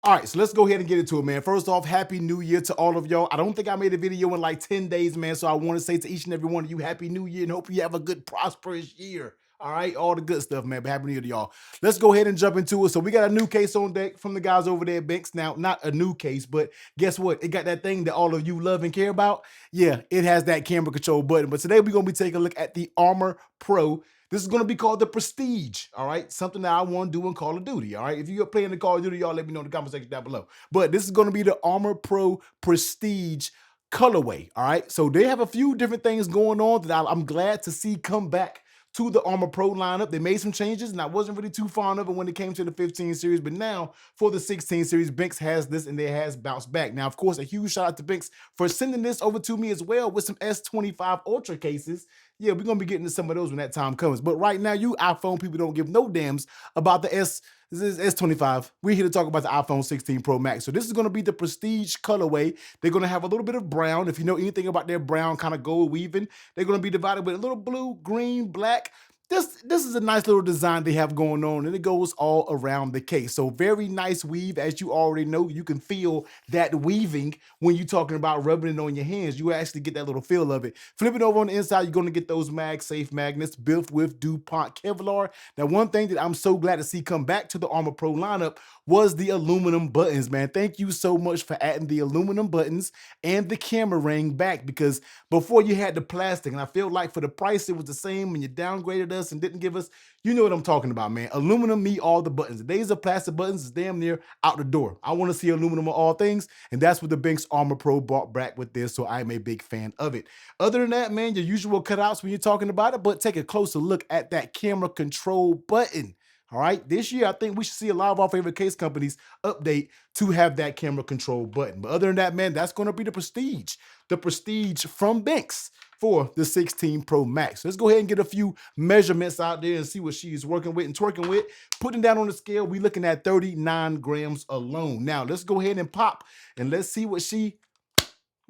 All right, so let's go ahead and get into it, man. First off, Happy New Year to all of y'all. I don't think I made a video in like 10 days, man. So I want to say to each and every one of you, Happy New Year and hope you have a good, prosperous year. All right, all the good stuff, man. But Happy New Year to y'all. Let's go ahead and jump into it. So we got a new case on deck from the guys over there at Benks. Now, not a new case, but guess what? It got that thing that all of you love and care about. Yeah, it has that camera control button. But today we're going to be taking a look at the Armor Pro. This is going to be called the Prestige, all right? Something that I want to do in Call of Duty, all right? If you're playing the Call of Duty, y'all let me know in the comment section down below. But this is going to be the Armor Pro Prestige colorway, all right? So they have a few different things going on that I'm glad to see come back to the Armor Pro lineup. They made some changes, and I wasn't really too fond of it when it came to the 15 series, but now for the 16 series, Benks has this, and it has bounced back. Now, of course, a huge shout out to Benks for sending this over to me as well with some S25 Ultra cases. Yeah, we're gonna be getting to some of those when that time comes. But right now, you iPhone people don't give no damns about the S. This is S25. We're here to talk about the iPhone 16 Pro Max. So this is gonna be the Prestige colorway. They're gonna have a little bit of brown. If you know anything about their brown kind of gold weaving, they're gonna be divided with a little blue, green, black. This is a nice little design they have going on, and it goes all around the case. So very nice weave, as you already know. You can feel that weaving when you're talking about rubbing it on your hands. You actually get that little feel of it. Flip it over on the inside, you're going to get those Magsafe magnets built with DuPont Kevlar. Now, one thing that I'm so glad to see come back to the Armor Pro lineup was the aluminum buttons, man. Thank you so much for adding the aluminum buttons and the camera ring back, because before you had the plastic, and I feel like for the price it was the same when you downgraded us and didn't give us, you know what I'm talking about, man. Aluminum meet all the buttons. The days of plastic buttons is damn near out the door. I want to see aluminum on all things, and that's what the Benks Armor Pro brought back with this, so I'm a big fan of it. Other than that, man, your usual cutouts when you're talking about it, but take a closer look at that camera control button. All right, this year I think we should see a lot of our favorite case companies update to have that camera control button. But other than that, man, that's going to be the Prestige from Benks for the 16 Pro Max. So let's go ahead and get a few measurements out there and see what she's working with and twerking with. Putting down on the scale, we're looking at 39 grams alone. Now, let's go ahead and pop and let's see what she.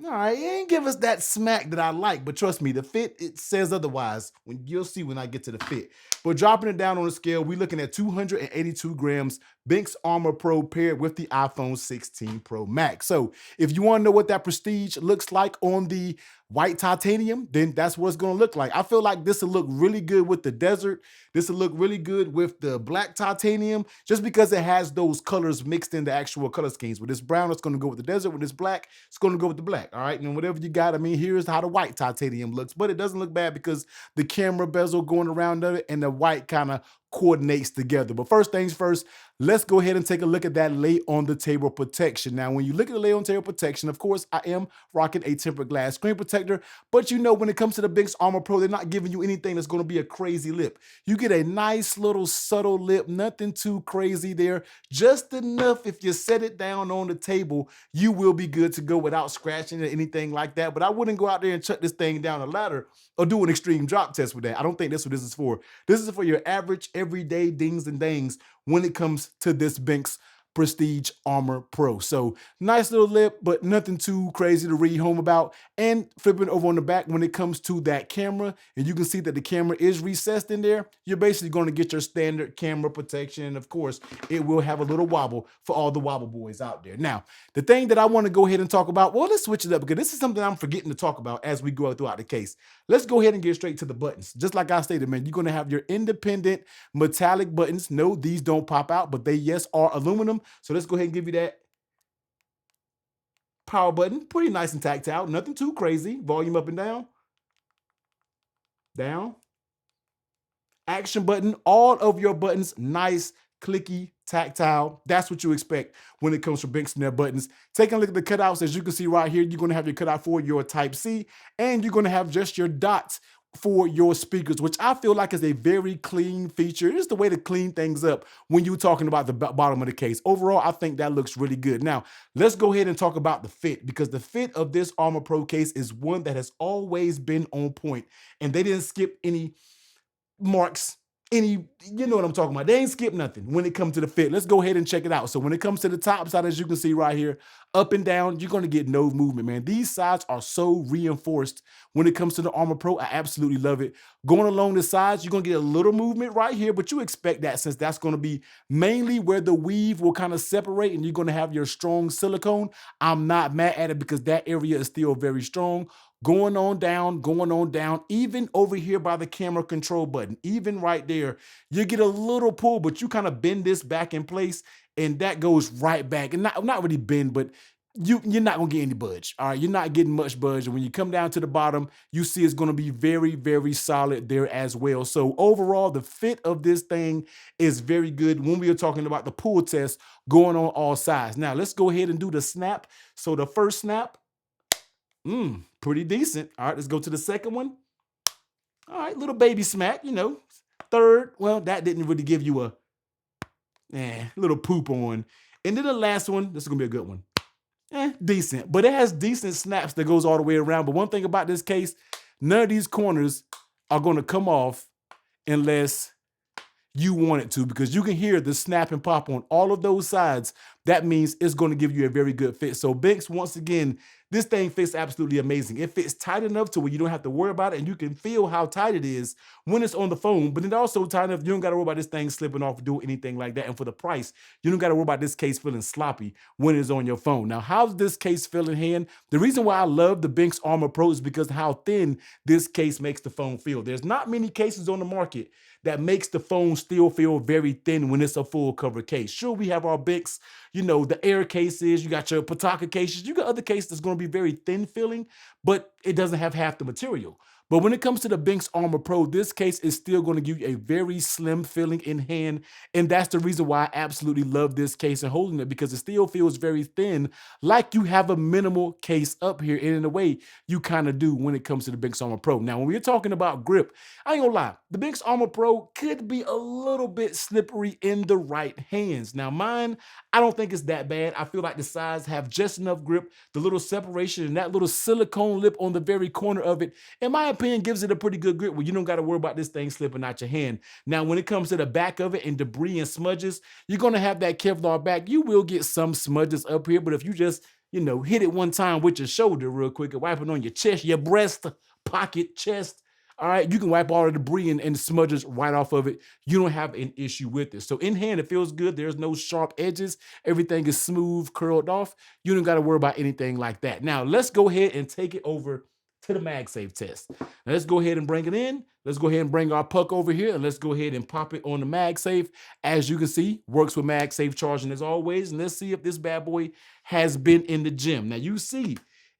All right, it ain't give us that smack that I like, but trust me, the fit, it says otherwise. When you'll see when I get to the fit. But dropping it down on the scale, we're looking at 282 grams, Benks Armor Pro paired with the iPhone 16 Pro Max. So if you want to know what that Prestige looks like on the white titanium, then that's what it's going to look like. I feel like this will look really good with the desert. This will look really good with the black titanium, just because it has those colors mixed in the actual color schemes. With this brown, it's going to go with the desert. With this black, it's going to go with the black. All right, and whatever you got, I mean, here's how the white titanium looks, but it doesn't look bad because the camera bezel going around it and the white kind of coordinates together. But first things first, let's go ahead and take a look at that lay on the table protection. Now, when you look at the lay on the table protection, of course, I am rocking a tempered glass screen protector, but you know, when it comes to the Benks Armor Pro, they're not giving you anything that's going to be a crazy lip. You get a nice little subtle lip, nothing too crazy there, just enough if you set it down on the table, you will be good to go without scratching or anything like that. But I wouldn't go out there and chuck this thing down a ladder or do an extreme drop test with that. I don't think that's what this is for. This is for your average, everyday dings and dangs when it comes to this Benks Prestige Armor Pro. So nice little lip, but nothing too crazy to read home about. And flipping over on the back, when it comes to that camera, and you can see that the camera is recessed in there, you're basically going to get your standard camera protection. And of course, it will have a little wobble for all the wobble boys out there. Now, the thing that I want to go ahead and talk about, well, let's switch it up because this is something I'm forgetting to talk about as we go throughout the case. Let's go ahead and get straight to the buttons. Just like I stated, man, you're going to have your independent metallic buttons. No, these don't pop out, but they, yes, are aluminum. So let's go ahead and give you that power button. Pretty nice and tactile. Nothing too crazy. Volume up and down. Down. Action button. All of your buttons, nice, clicky, tactile. That's what you expect when it comes to Benks and their buttons. Taking a look at the cutouts, as you can see right here, you're going to have your cutout for your Type-C, and you're going to have just your dots for your speakers, which I feel like is a very clean feature. It's the way to clean things up when you're talking about the bottom of the case. Overall, I think that looks really good. Now, let's go ahead and talk about the fit, because the fit of this Armor Pro case is one that has always been on point, and they didn't skip any marks any, you know what I'm talking about. They ain't skip nothing when it comes to the fit. Let's go ahead and check it out. So when it comes to the top side, as you can see right here, up and down, you're going to get no movement, man. These sides are so reinforced when it comes to the Armor Pro. I absolutely love it. Going along the sides, you're going to get a little movement right here, but you expect that since that's going to be mainly where the weave will kind of separate and you're going to have your strong silicone. I'm not mad at it because that area is still very strong. Going on down, even over here by the camera control button, even right there, you get a little pull, but you kind of bend this back in place and that goes right back. And not really bend, but you're not gonna get any budge. All right, you're not getting much budge. And when you come down to the bottom, you see it's gonna be very, very solid there as well. So overall, the fit of this thing is very good when we are talking about the pull test going on all sides. Now let's go ahead and do the snap. So the first snap, pretty decent. All right, let's go to the second one. All right, little baby smack, you know. Third, well, that didn't really give you a little poop on. And then the last one, this is gonna be a good one. Decent, but it has decent snaps that goes all the way around. But one thing about this case, none of these corners are gonna come off unless you want it to, because you can hear the snap and pop on all of those sides. That means it's going to give you a very good fit. So Benks, once again, this thing fits absolutely amazing. It fits tight enough to where you don't have to worry about it, and you can feel how tight it is when it's on the phone, but it also tight enough you don't got to worry about this thing slipping off or do anything like that. And for the price, you don't got to worry about this case feeling sloppy when it's on your phone. Now, how's this case feel in hand? The reason why I love the Benks Armor Pro is because how thin this case makes the phone feel. There's not many cases on the market that makes the phone still feel very thin when it's a full cover case. Sure, we have our Benks, you know, the Air cases, you got your Pataka cases, you got other cases that's going to be very thin feeling, but it doesn't have half the material. But when it comes to the Benks Armor Pro, this case is still going to give you a very slim feeling in hand. And that's the reason why I absolutely love this case and holding it, because it still feels very thin, like you have a minimal case up here. And in a way, you kind of do when it comes to the Benks Armor Pro. Now, when we're talking about grip, I ain't gonna lie, the Benks Armor Pro could be a little bit slippery in the right hands. Now, mine, I don't think it's that bad. I feel like the sides have just enough grip. The little separation and that little silicone lip on the very corner of it, in my opinion, gives it a pretty good grip where you don't got to worry about this thing slipping out your hand. Now, when it comes to the back of it and debris and smudges, you're going to have that Kevlar back. You will get some smudges up here, but if you just, you know, hit it one time with your shoulder real quick and wipe it on your chest, your breast, pocket, chest, all right, you can wipe all the debris and smudges right off of it. You don't have an issue with it. So in hand, it feels good. There's no sharp edges. Everything is smooth, curled off. You don't got to worry about anything like that. Now, let's go ahead and take it over to the MagSafe test. Now, let's go ahead and bring it in. Let's go ahead and bring our puck over here, and let's go ahead and pop it on the MagSafe. As you can see, works with MagSafe charging as always. And let's see if this bad boy has been in the gym. Now, you see,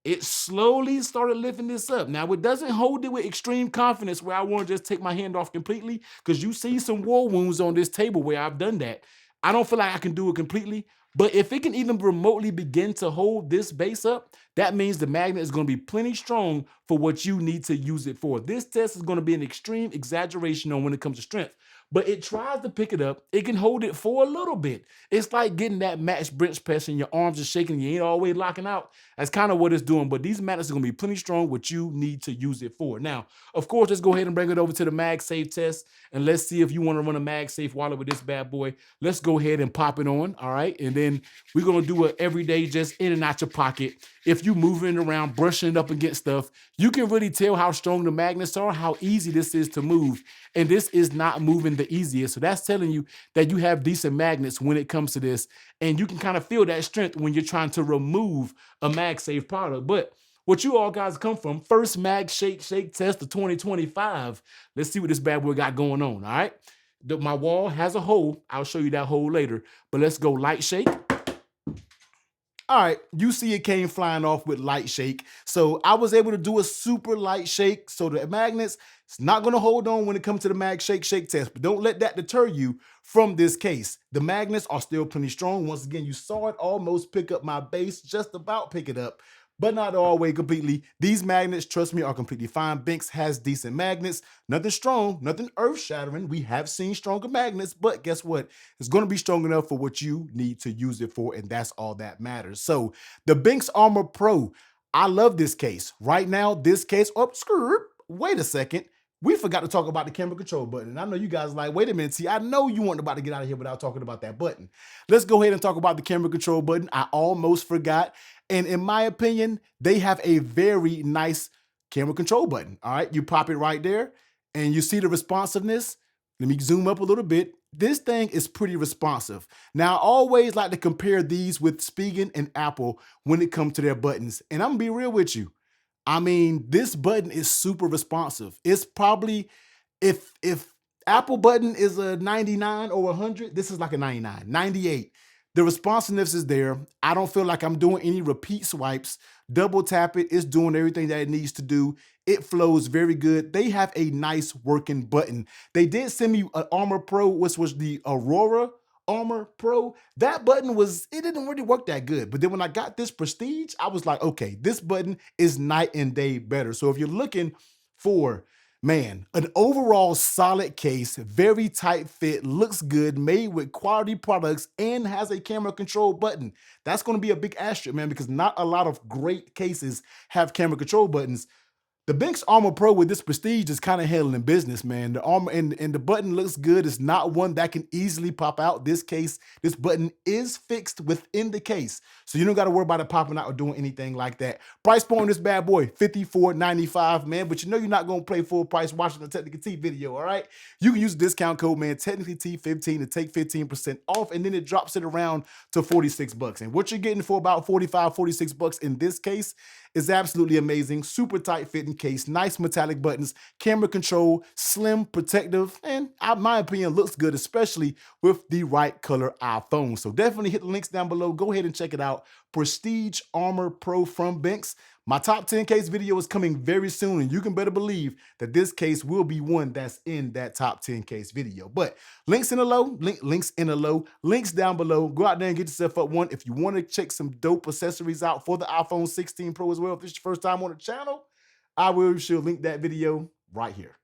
it slowly started lifting this up. Now, it doesn't hold it with extreme confidence where I want to just take my hand off completely, because you see some war wounds on this table where I've done that. I don't feel like I can do it completely, but if it can even remotely begin to hold this base up, that means the magnet is going to be plenty strong for what you need to use it for. This test is going to be an extreme exaggeration on when it comes to strength, but it tries to pick it up. It can hold it for a little bit. It's like getting that match bench press and your arms are shaking, you ain't always locking out. That's kind of what it's doing, but these magnets are going to be plenty strong what you need to use it for. Now, of course, let's go ahead and bring it over to the MagSafe test, and let's see if you want to run a MagSafe wallet with this bad boy. Let's go ahead and pop it on, all right? And then we're going to do it every day, just in and out your pocket. If you're moving it around, brushing it up against stuff, you can really tell how strong the magnets are, how easy this is to move. And this is not moving the easiest. So that's telling you that you have decent magnets when it comes to this. And you can kind of feel that strength when you're trying to remove a MagSafe product. But what you all guys come from, first Mag Shake test of 2025. Let's see what this bad boy got going on, all right? My wall has a hole. I'll show you that hole later. But let's go light shake. All right, you see it came flying off with light shake. So I was able to do a super light shake. So the magnets, it's not going to hold on when it comes to the Mag Shake test, but don't let that deter you from this case. The magnets are still plenty strong. Once again, you saw it almost pick up my base, just about pick it up, but not all the way completely. These magnets, trust me, are completely fine. Benks has decent magnets, nothing strong, nothing earth shattering. We have seen stronger magnets, but guess what? It's going to be strong enough for what you need to use it for, and that's all that matters. So the Benks Armor Pro, I love this case. Right now, this case, oh, wait a second. we forgot to talk about the camera control button. And I know you guys are like, wait a minute, see, I know you weren't about to get out of here without talking about that button. Let's go ahead and talk about the camera control button. I almost forgot. And in my opinion, they have a very nice camera control button. All right, you pop it right there and you see the responsiveness. Let me zoom up a little bit. This thing is pretty responsive. Now, I always like to compare these with Spigen and Apple when it comes to their buttons. And I'm gonna be real with you. I mean, this button is super responsive. It's probably, if Apple button is a 99 or 100, this is like a 99, 98. The responsiveness is there. I don't feel like I'm doing any repeat swipes. Double tap it, it's doing everything that it needs to do. It flows very good. They have a nice working button. They did send me an Armor Pro, which was the Aurora Armor Pro. That button it didn't really work that good. But then when I got this Prestige, I was like, okay, this button is night and day better. So if you're looking for, man, an overall solid case, very tight fit, looks good, made with quality products, and has a camera control button, that's going to be a big asterisk, man, because not a lot of great cases have camera control buttons. The Benks Armor Pro with this Prestige is kind of handling business, man. The armor and the button looks good. It's not one that can easily pop out. This button is fixed within the case. So you don't got to worry about it popping out or doing anything like that. Price point on this bad boy, $54.95, man. But you know you're not going to pay full price watching the Technical T video, all right? You can use the discount code, man, Technically T15 to take 15% off, and then it drops it around to 46 bucks. And what you're getting for about 45, 46 bucks in this case is absolutely amazing. Super tight fitting case, nice metallic buttons, camera control, slim, protective, and in my opinion, looks good, especially with the right color iPhone. So definitely hit the links down below. Go ahead and check it out. Prestige Armor Pro from Benks. My top 10 case video is coming very soon, and you can better believe that this case will be one that's in that top 10 case video. But links in the low, links down below. Go out there and get yourself up one. If you want to check some dope accessories out for the iPhone 16 Pro as well, if this is your first time on the channel, I will sure link that video right here.